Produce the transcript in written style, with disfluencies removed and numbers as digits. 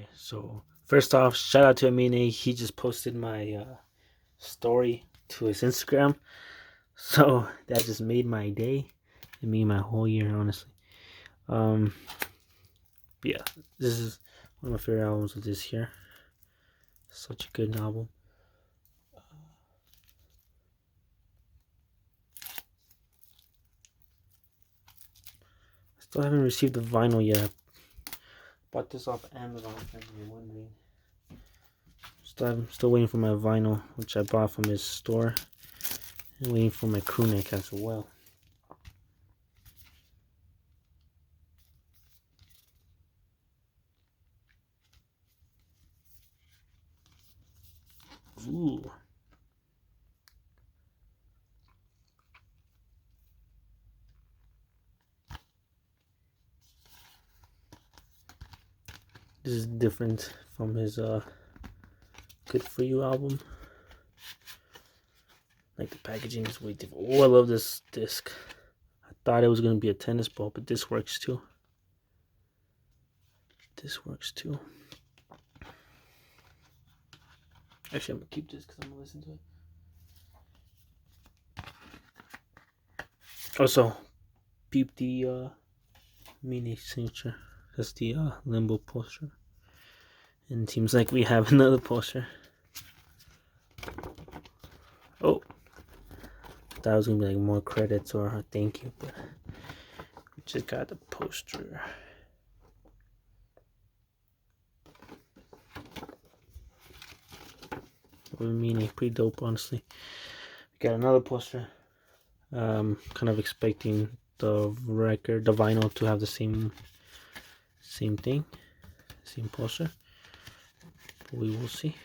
Okay, so first off, shout out to Aminé. He just posted my story to his Instagram, so that just made my day and made my whole year, honestly. Um, yeah, this is one of my favorite albums of this year. Such a good album. Still haven't received the vinyl yet. Bought this off Amazon, if you're wondering. Still waiting for my vinyl, which I bought from his store, and waiting for my crew neck as well. Ooh. This is different from his Good For You album. Like, the packaging is way different. Oh, I love this disc. I thought it was gonna be a tennis ball, but this works too. This works too. Actually, I'm gonna keep this because I'm gonna listen to it. Also, peep the mini signature. That's the Limbo poster. And it seems like we have another poster. Oh, I thought it was gonna be like more credits or a thank you, but we just got the poster. Meaning pretty dope, honestly. We got another poster. Kind of expecting the vinyl to have the same thing, same poster. But we will see.